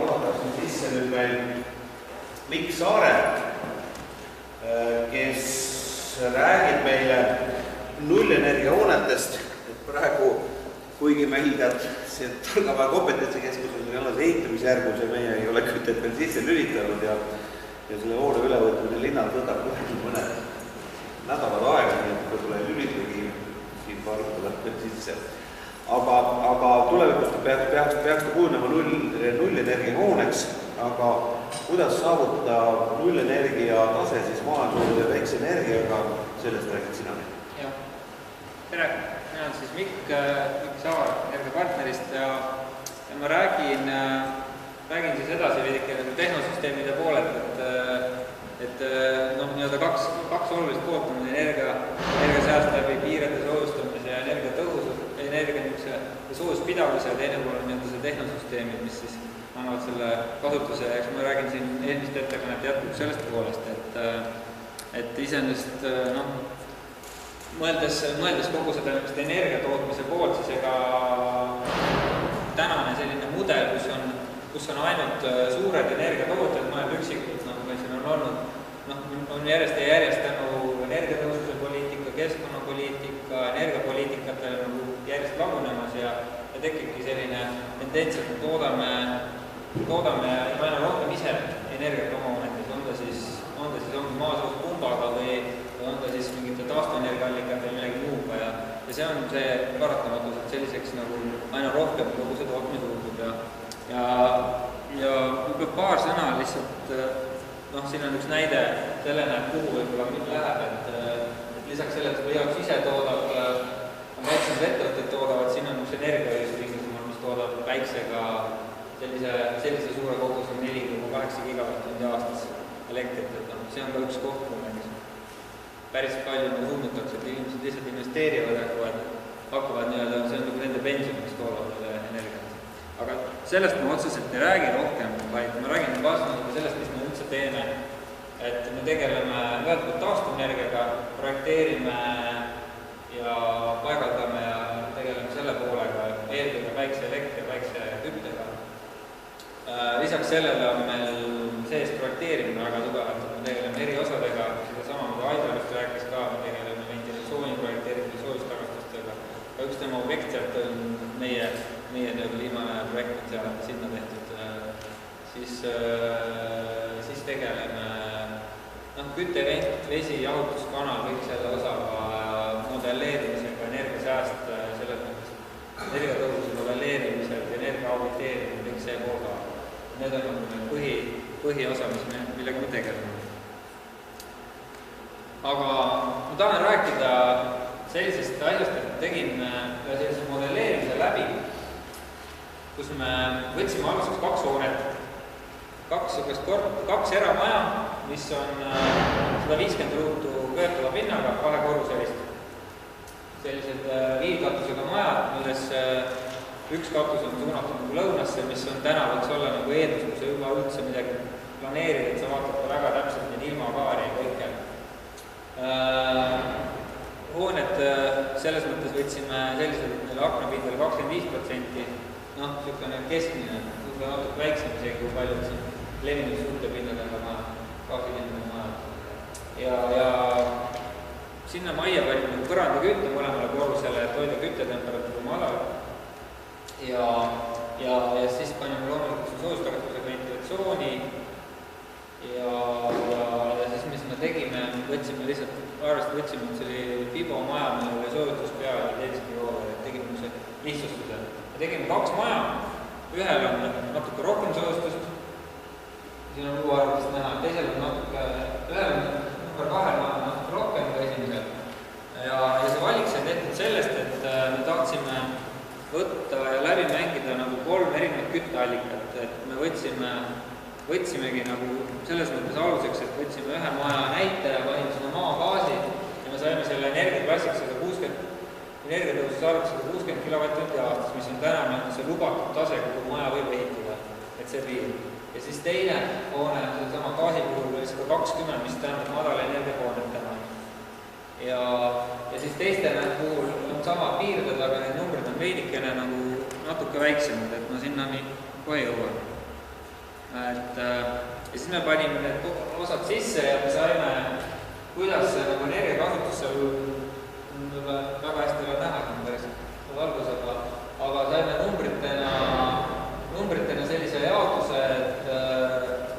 juhataksin sisse nüüd veel Mikk Saare, kes räägib meile nullenergia hoonetest. Praegu, kuigi meil see Targamaja kompetentsikeskus on alles ehitamisjärgus ja meie ei ole kütet veel sisse lülitanud ja selle hoone ülevõtmine linnal võtab mõned nädalad aega, nii et võib-olla ei lülitagi siin paarkuda veel sisse. Aga tulevikust peaks ta kujunema nullenergia hooneks, aga kuidas saavutada nullenergia tase siis maailmasuurde väikse energiaga, sellest räägid sina? Jah, tere! Mina olen siis Mikk Saar energiapartnerist ja ma räägin siis edasi veidike tehnosüsteemide poolelt, et kaks olulist poolt on energiasääst läbi piirade soojustamise ja energia soojuspidamise ja teine pool on see tehnosüsteemid, mis siis annavad selle kasutuse, eks ma räägin siin eelmist ettekannet jätkub sellest poolest, et iseenesest mõeldes kogu seda energia tootmise poolt, siis ega tänane selline mudel, kus on ainult suured energiatootjad, mõned üksikud, nagu meil siin on olnud, on järjest ja järjest tänu energiatõhususe poliitika, keskkonnapoliitika, energiapoliitikatele nagu järjest lagunemas ja tekibki selline tendents, et me toodame aina rohkem ise energiat oma hoonetes, on ta siis ongi maasoojuspumbaga või on ta siis mingite taastuvenergiaallikate või millegi muuga ja see on see paratamatus, et selliseks nagu aina rohkem kogu see tootmine tuldub ja paar sõna lihtsalt, siin on üks näide sellena, et kuhu võib-olla läheb, et lisaks sellele, et Liiaks ise toodab, väiksemad ettevõtted toodavad, siin on üks energiaühisühingumal, mis toodab väiksega sellise suure koguse 4,8 gigavatt-tundi aastas elektrit, et see on ka üks koht, päris palju suundutakse, et inimesed lihtsalt investeerivad, hakkavad nii-öelda, see on nagu nende pension, mis toodavad energiat. Aga sellest ma otseselt ei räägi rohkem, vaid ma räägin vastu sellest, mis me üldse teeme. Et me tegeleme ühelt poolt taastuvenergiaga, projekteerime ja paigaldame ja tegeleme selle poolega, eelkõige väikse elektri ja väikse küttega. Lisaks sellele on meil sees projekteerimine väga tugevalt, et me tegeleme eri osadega, seda sama, mida Aivar just rääkis ka, me tegeleme ventilatsiooni projekteerimise soojustakastustega. Ka üks tema objekt sealt on meie viimane projekt on seal sinna tehtud. Siis tegeleme küte, vesi, jahutuskanal, kõik selle osaga modelleerimisega, energiasääst, selles mõttes energiatõhususe modelleerimisel, energia auditeerimine, kõik see pool ka. Need on põhiosa, millega me tegeleme. Aga ma tahan rääkida sellisest asjast, et tegin sellise modelleerimise läbi, kus me võtsime aluseks 2 hoonet, 2 eramaja, mis on 150 ruutu köötava pinnaga, 2 korruselist. Sellised viilkatusega majad, milles üks katus on suunatud nagu lõunasse, mis on täna võiks olla nagu eeldus, kui sa juba üldse midagi planeerid, et sa vaatad ka väga täpselt neid ilmakaari ja kõike. Hoonet selles mõttes võtsime sellised, et meil aknapindel 25%, niisugune keskmine, võib-olla natuke väiksem isegi, kui paljud siin levinud suurte pindadega maja, gaasilinnuga maja. Ja sinna majja panime põrandakütte mõlemale korrusele, et hoida küttetemperatuuri madal. Ja siis panime loomulikult soojustakastusega ventilatsiooni ja siis mis me tegime, võtsime et see oli Fibo maja, millel oli soojutus pea ja teeliski joove, et tegime see lihtsustuse. Me tegime 2 maja, ühel on natuke rohkem soojustust, siin on luuarvest näha, teisel on ühel on number 2 natuke rohkem kui esimesel. Ja see valik sai tehtud sellest, et me tahtsime võtta ja läbi mängida nagu 3 erinevat kütteallikat, et me võtsimegi nagu selles mõttes aluseks, et võtsime ühe maja näite ja panime sinna maagaasi ja me saime selle energiaklassiks 160 kW aastas, mis on täna see lubatud tase, kuhu maja võib ehitada, et see piir. Ja siis teine hoone, sama gaasi puhul oli 120, mis tähendab madala energiahoonet täna. Ja siis teiste puhul on sama piirded, aga need numbrid on veidikene nagu natuke väiksemad, et ma sinnani kohe jõuan. Ja siis me panime need osad sisse ja me saime, kuidas see nagu energiakasutus seal väga hästi ei ole näha, kui on päris valgus, aga saime numbritena sellise jaotuse, et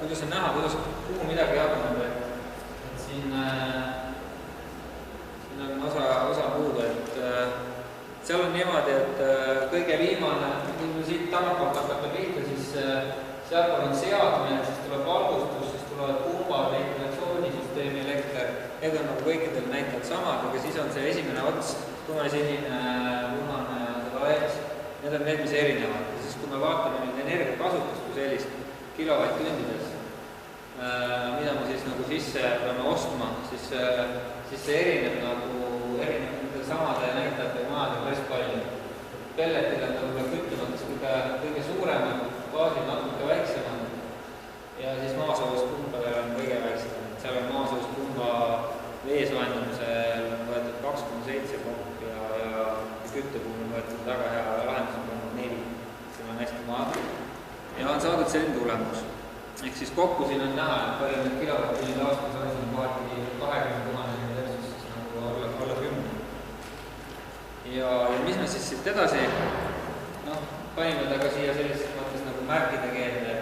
kuidas on näha, kuhu midagi jaguneb. Et siin on osa puudu, et seal on niimoodi, et kõige viimane, kui me siit tagantpoolt hakata pihta, siis sealt on seadmine, siis tuleb valgustus, siis tulevad pumbad, ventilatsioonisüsteemi, elekter, need on nagu kõikidel näitajad samad, aga siis on see esimene ots, tumesinine, punane ja seda veeks, need on need, mis erinevad. Ja siis, kui me vaatame nüüd energiakasutust kui sellist kilovatt-tundides, mida me siis nagu sisse peame ostma, siis see erineb nende samade näitajate majadel päris palju. Pelletil on võib-olla küttumates kõige suuremad, gaasid natuke väiksemad ja siis maasoojuspumpadel on kõige väiksemad. Seal on maasoojuspumba vee soojendamisel võetud 2,7 kopp ja kütte puhul on võetud väga hea lahendus on 4. Seal on hästi maad ja on saadud selline tulemus. Ehk siis kokku siin on näha, et palju need kilovatt-tunnid aastas on siin kohati 20 000 versus nagu alla 10. Ja mis me siis siit edasi, panime ta ka siia sellises mõttes nagu märkide keelde,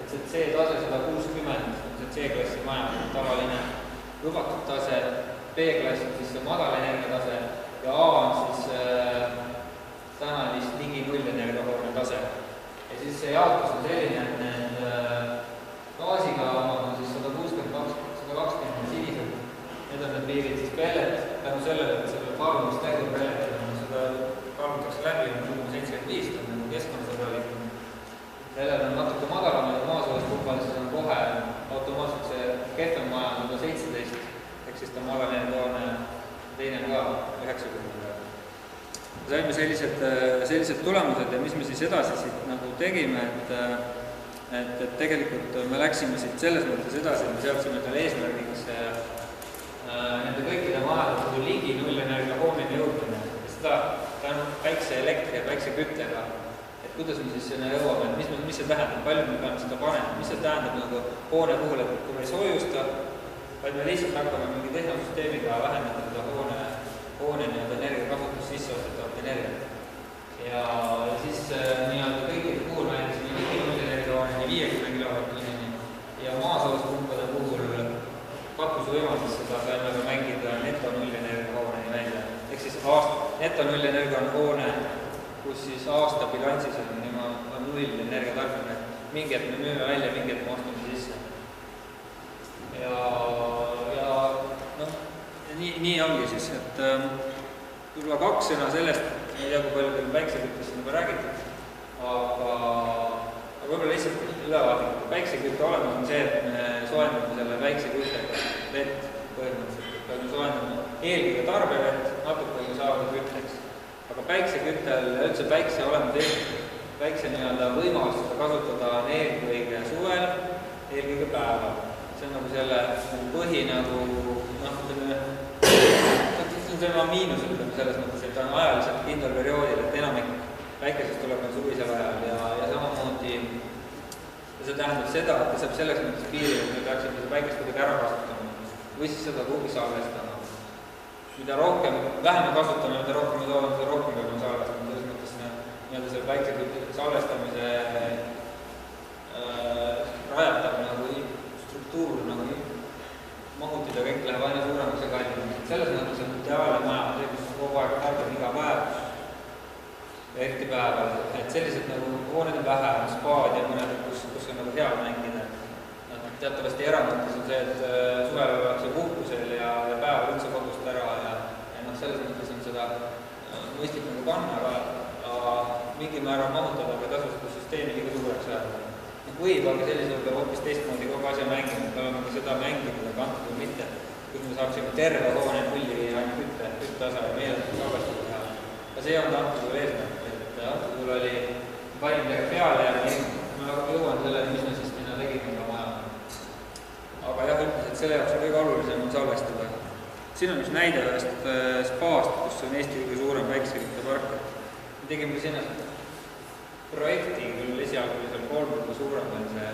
et see C-tase 160, see C-klassi maja, tavaline lubatud tase, B-klass on siis see madal energiatase ja A on siis täna vist ligi 0 energiahoone tase. Ja siis see jaotus on selline, et need gaasiga omad on siis 120 sinised, need on need piirid siis pellet, tänu sellele, et selle kaalumistegur pelletil on seda kaalutakse läbi, on 75, on nagu keskkonnasõbralik. Sellel on natuke madalam ja maasoojuspumval siis on kohe automaatselt see kehvem maja on 17, ehk siis ta madal energiahoone teine ka 90. Saime sellised tulemused ja mis me siis edasi siit nagu tegime, et tegelikult me läksime siit selles mõttes edasi, et me seadsime tal eesmärgiks nende kõikide majade ligi 0 energiahooneni jõudmine. Ja seda tänu päikse elektri ja päikse küttega, et kuidas me siis sinna jõuame, et mis see tähendab, palju me peame seda panema, mis see tähendab nagu hoone puhul, et kui me ei soojusta, vaid me lihtsalt hakkame mingi tehnosüsteemiga vähendada seda hoone energiakasutus sisse ostetavat energiat. Ja siis nii-öelda kõikide puhul näitasime ligi 0 energiahooneni 50 kW ja maasoojuspumpada puhul katusvõimaluses seda saime ka mängida neto 0 energiahooneni välja. Ehk siis neto 0 energiahoone, kus siis aasta bilansis on 0 energiatarbimine. Mingi hetk me müüme välja, mingi hetk me ostame sisse. Ja nii ongi siis, et võib-olla 2 sõna sellest, ma ei tea, kui palju teil päikseküttest on juba räägitud, aga võib-olla lihtsalt ülevaatlikult. Päiksekütte olemus on see, et me soojendame selle päikseküttega vett põhimõtteliselt, et me soojendame eelkõige tarbevett, natuke kui saavad kütteks. Aga päikseküttel ja üldse päikse olemus päikse nii-öelda võimalus seda kasutada on eelkõige suvel, eelkõige päeval. See on nagu selle põhi nagu, see on miinus, ütleme selles mõttes, et ta on ajaliselt kindel perioodil, et enamik päikesest tuleb meil suvisel ajal ja samamoodi see tähendab seda, et ta saab selleks mõttes piiri, et me peaksime seda päikest kuidagi ära kasutama või siis seda kuhugi salvestama. Mida rohkem, vähem me kasutame, mida rohkem me toodame, seda rohkem peame salvestama. Selles mõttes nii-öelda selle päiksekütte salvestamise rajatav nagu struktuur nagu mahutida kõik läheb aina suuremaks ja kallimaks. Selles mõttes on ideaalne maja, see, kus kogu aeg tarbib iga päev, eriti päeval, et sellised nagu hooned on vähe, spaad ja mõned, kus on nagu hea mängida. Teatavasti eramõttes on see, et suvel ollakse puhkusel ja päeval üldse kodust ära ja selles mõttes on seda mõistlik nagu panna, aga mingi määral mahutada või tasustussüsteemi liiga suureks jääda. Võib, aga sellisel peab hoopis teistmoodi kogu asja mängima, et oleme ka seda mänginud, aga antud või mitte, kus me saaksime terve hoone nulli viia ainult kütteosa ja meeletult salvestada teha. Aga see on antud eesmärk, et antud oli panin midagi peale ja ma jõuan sellele, mis me siis minna tegime ka maja. Aga jah, ütles, et selle jaoks on kõige olulisem on salvestada. Siin on üks näide ühest spaast, kus on Eesti kõige suurem päikseküttepark. Me tegime ka sinna projekti, küll esialgu oli seal 3 korda suurem veel see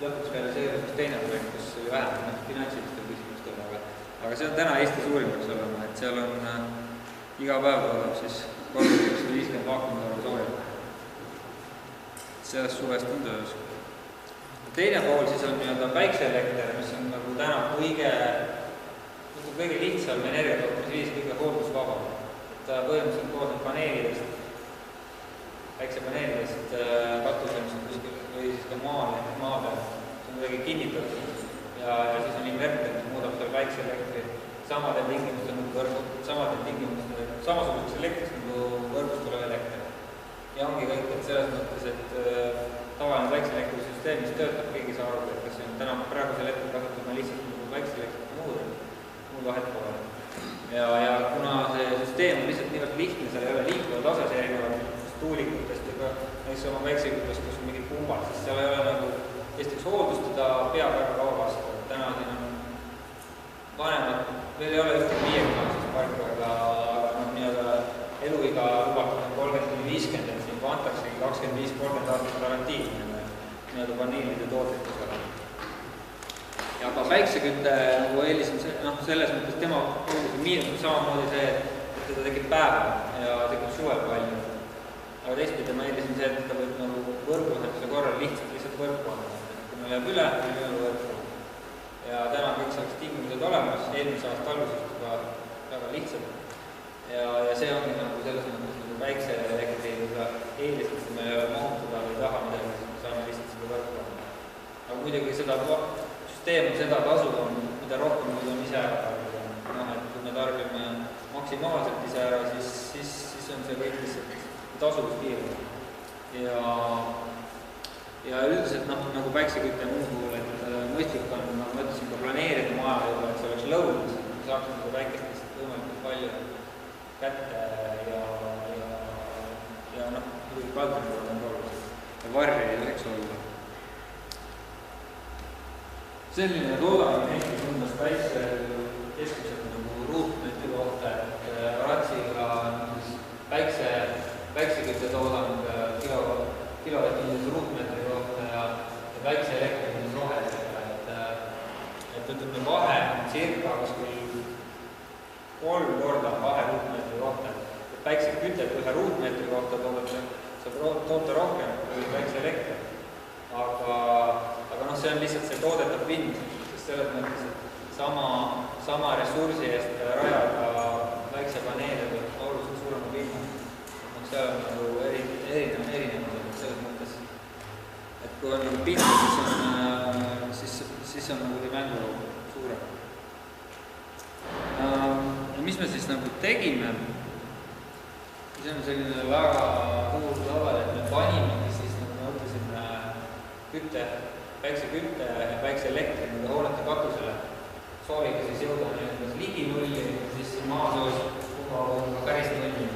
lõpuks realiseerus üks teine projekt, kus oli vähem finantsilistel küsimustel, aga see on täna Eesti suurim peaks olema, et seal on iga päev toodab siis 350 vaakumitoru sooja. Sellest suvest on töös. Teine pool siis on nii-öelda päikseelekter, mis on nagu täna kõige lihtsam energiatootmisviis, kõige hooldusvaba. Ta põhimõtteliselt koosneb paneelidest, päiksepaneelidest katusel, mis on kuskil või siis ka maa peal. See on kuidagi kinnitatud ja siis on inverter, mis muudab selle päikseelektri samadel tingimustel nagu võrgud, samasuguseks elektrist nagu võrgust tulev elekter. Ja ongi kõik, et selles mõttes, et tavaline päikseelektrisüsteem, mis töötab, keegi saa aru, et kas see on täna praegusel hetkel kasutama lihtsalt nagu päikseelektrit muud vahet pole. Ja kuna see süsteem on lihtsalt niivõrd lihtne, seal ei ole liikuvad asas erinevatest tuulikutest ega näiteks oma päiksekütust, kus on mingid pumbad, siis seal ei ole nagu esiteks hooldustada peab väga kaua vastu. Täna siin on vanemad, veel ei ole ühtegi 50-aastast parku, aga nii-öelda eluiga lubatud on 30-50, et siin antaksegi 25-30 aastat garantii nii-öelda paneelide tootlikkusele. Ja ka päiksekütte nagu eelisem selles mõttes tema miinus on samamoodi see, et teda tekib päeval ja tekib suvel palju. Aga teistpidi ma eelisem see, et ta võib nagu võrguühenduse korral lihtsalt võrku anda. Kui meil jääb üle, meil ei ole võrku. Ja täna kõik saaks tingimused olemas, eelmise aasta algusest juba väga lihtsalt. Ja see ongi nagu selles mõttes nagu päikseelektri eelised, kui me mahutada või taha midagi, siis me saame lihtsalt seda võrku anda. Aga muidugi seda süsteem on seda tasu, mida rohkem nüüd on ise ära tarbida. Et kui me tarbime maksimaalselt ise ära, siis on see kõik lihtsalt tasuvuspiirud. Ja üldiselt nagu päiksekütte ja muu puhul, et mõistlik on, nagu ma ütlesin, ka planeerida maja juba, et see oleks lõunas, et me saaks nagu päikest lihtsalt võimalikult palju kätte ja kaldunid on olulised ja varri ei tohiks olla. Selline toodang näiteks umbes keskmiselt nagu ruutmeetri kohta, et ratsiga päiksekütte toodang kilovatt-tunnis ruutmeetri kohta ja päikseelektri rohelisega, et ütleme vahe on circa kuskil 3 korda vahe ruutmeetri kohta. Päiksekütet ühe ruutmeetri kohta saab toota rohkem kui päikseelekter. Aga see on lihtsalt see toodetav pind, sest selles mõttes, et sama ressursi eest rajada päiksepaneele või oluliselt suurema pinna. Seal on nagu erinevused selles mõttes, et kui on pind, siis on nagu mängu suurem. Ja mis me siis nagu tegime? See on selline väga kuul laval, et me panimegi siis, nagu ma ütlesin, päiksekütte ja päikseelektri hoonete katusele. Sooviga siis jõuda ligi nulli, siis maasoos on päris nulli.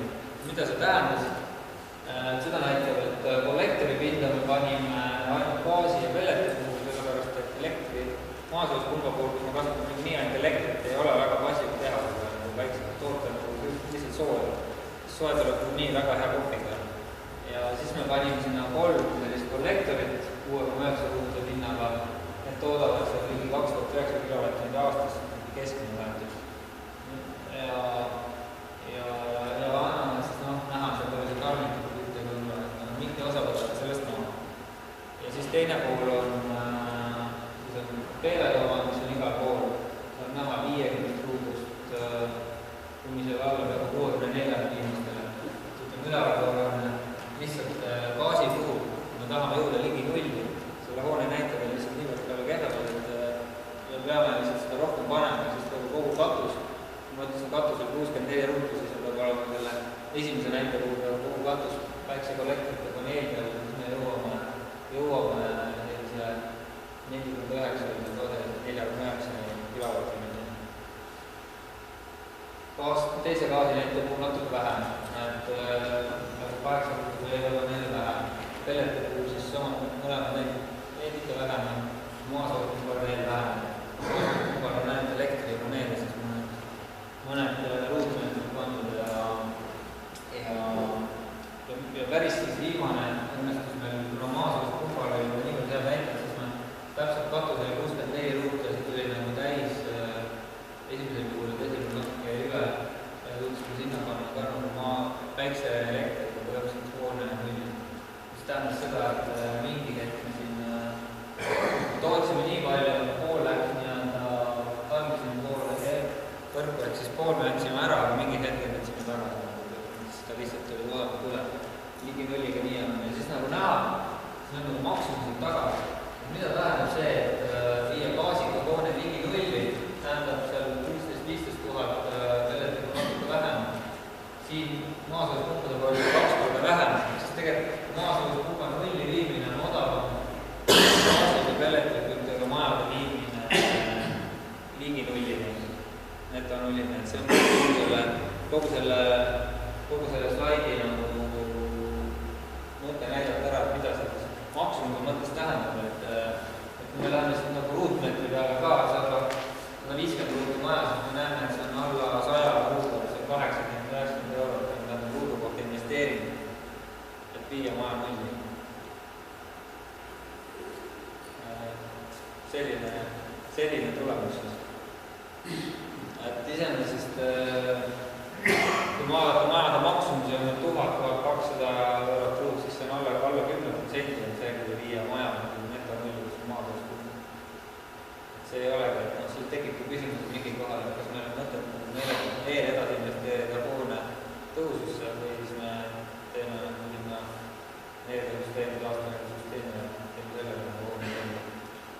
Mida see tähendas? Seda näitab, et kollektori pinda me panime ainult gaasi ja pelleti puhul, sellepärast, et elektri maasoos pulba puhul, kui me kasutame nii ainult elektrit, ei ole väga passiv teha, kui päikselt toota lihtsalt sooja. Soe tuleb nii väga hea kopiga. Ja siis me panime sinna 3 sellist kollektorit 6,9 ruutuse pinnaga. Need toodavad seal ligi 2900 kilovattide aastas keskmine väärtus. Ja anname siis näha seal tõesti karmitud küttega, et mingi osa võtavad sellest maha. Ja siis teine pool on peeletoomad, mis on igal pool. See on näha 50 ruutust kuni selle alla peab 64 inimestele. Üleval on lihtsalt gaasi puhul, kui me tahame jõuda ligi nulli. Selle hoone näitab on lihtsalt niivõrd peale kehvavad, et me peame lihtsalt seda rohkem panema, sest kogu katus, kui ma ütlesin katusel 64 ruutu, siis peab olema selle esimese näite puhul peab kogu katus päiksekollektorite paneelidel, siis me jõuame sellise 49 kilovatini. Teise gaasi näite puhul natuke vähem, et 8 ruutu ei ole neile vähem. Pelleti puhul siis mõlemad neid ikka vähem, maasootmis pole veel vähem. Kui on ainult elektripaneele, siis mõned ruutmeetrid pandud ja päris siis viimane õnnestus meil, kuna maasootmis puhval oli niivõrd hea väike, siis me maksumused tagasi. Mida tähendab see, et viia gaasiga hoone ligi nulli, tähendab seal 16-15 000 pelletit natuke vähem. Siin maasoojuspumpadel oli 2 korda vähem, sest tegelikult maasoojuspumba nulli viimine on odavam gaasiga pelletitega majade viimine ligi nullini, netonullini. Et see on kogu selle slaidi nagu mõte näidata ära, et mida see maksumuse mõttes tähendab, et kui me läheme siin nagu ruutmeetri peale ka 150 ruutu maja, siis me näeme, et see on alla 100 ruutu, see on 80-90 eurot, et nad on ruudu kohta investeerinud, et viia maja nulli. Selline tulemus siis. Et iseenesest kui majade maksumusi on 1000-1200 eurot ruut, siis see on alla 10%, et see kui viia maja netonulli, kus on maasoojuspumba. See ei olegi, et siis tekibki küsimus mingi kohal, et kas meil on mõtet veel edasi investeerida hoone tõususse või siis me teeme minna energiasüsteemi, taastuvenergiasüsteemi ja teeme sellega hoone tõusu.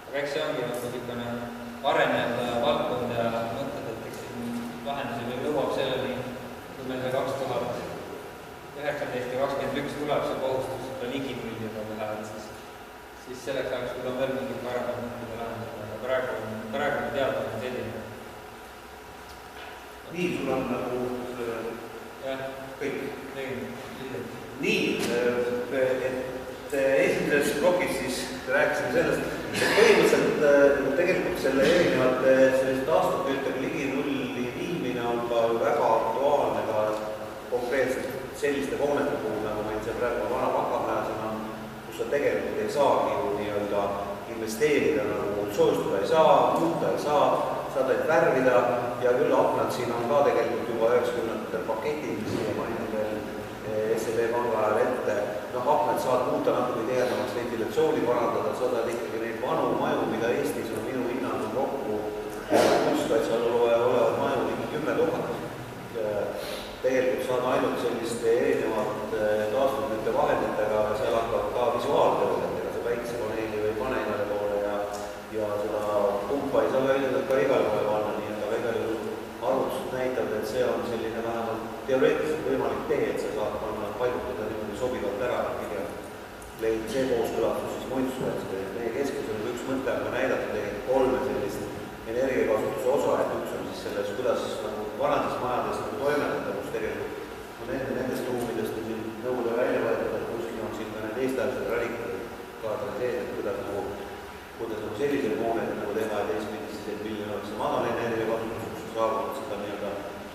Aga eks see ongi nagu niisugune arenev valdkond ja mõtled, et eks siin lahendusi veel lõuab selleni, kui meil see 2019 ja 2021 tuleb see kohustus seda ligi nullida läheb, siis selleks ajaks kui on veel mingid paremad mõtted lahendada, aga praegu me teada on selline. Nii, sul on nagu kõik. Nii, et esimeses blokis siis rääkisime sellest, et põhimõtteliselt tegelikult selle erinevate selliste aastaküütega ligi nulli viimine on ka väga aktuaalne ka konkreetselt selliste hoonete puhul, nagu meil see praegu vana pakamajas on, kus sa tegelikult ei saagi ju nii-öelda investeerida, nagu soojustada ei saa, muuta ei saa, saad ainult värvida ja küll aknad siin on ka tegelikult juba 90-ndatel paketid, mis siia mainin veel SEB panga ajal ette. Aknad saad muuta natuke tihedamaks ventilatsiooni parandada, saad ikkagi neid vanu maju, mida Eestis on minu hinnangul kokku kunstkaitsal olevad maju ligi 10 000. Tegelikult saad ainult selliste erinevate taastuvate vahenditega, seal hakkavad ka visuaaltööd, ega see päiksepaneeli või pane igale poole ja seda pumpa ei saa öelda ka igale poole panna, nii et aga igal juhul arvutused näitavad, et see on selline vähemalt teoreetiliselt võimalik tee, et sa saad paigutada niimoodi sobivalt ära, pigem leid see kooskõlastus siis muinsuskaitsega. Meie keskusel üks mõte on ka näidata tegelikult 3 sellist energiakasutuse osa, et üks on siis selles, kuidas nagu vanades majades toimetada, kus tegelikult on nendest ruumidest on siin nõude välja võetud, et kuskil on siin ka need eestlased radikad kaasa sees, et kuidas sellisel moonet nagu teha ja teistpidi siis, et milline oleks see madal energiakasutus, kus sa saavutad seda nii-öelda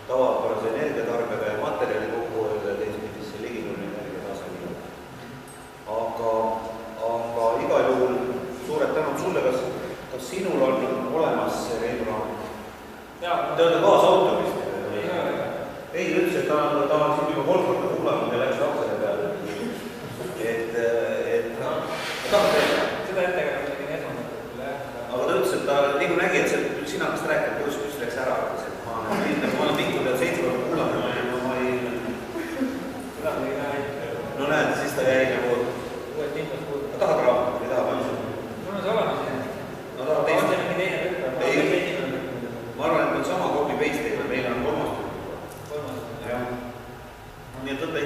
tavapärase energiatarbijaga ja materjali kokkuhoidu ja teistpidi see liginulli energiatasemega. Aga igal juhul suured tänud sulle, kas sinul on olemas see reiburaamat? Te olete kaasautor vist? Ei, ütles, et ta on siin juba 3 korda kuulanud ja läks lapsele peale. Seda ettekada tegin esmalt. Aga ta ütles, et ta nagu nägi, et sina hakkasid rääkima, kuidas läks ära. Ma olen mitu peal 7 korda kuulanud ja ma ei... No näed, siis ta jäi nagu... Uuest infost kuulnud. Ta tahab raamat, ei taha palju. Mul on see olemas siin. No tahab teist. On see mingi teine tükk? Ma arvan, et meil sama copy-paste teema, meil on 3. Jah. Nii et võtta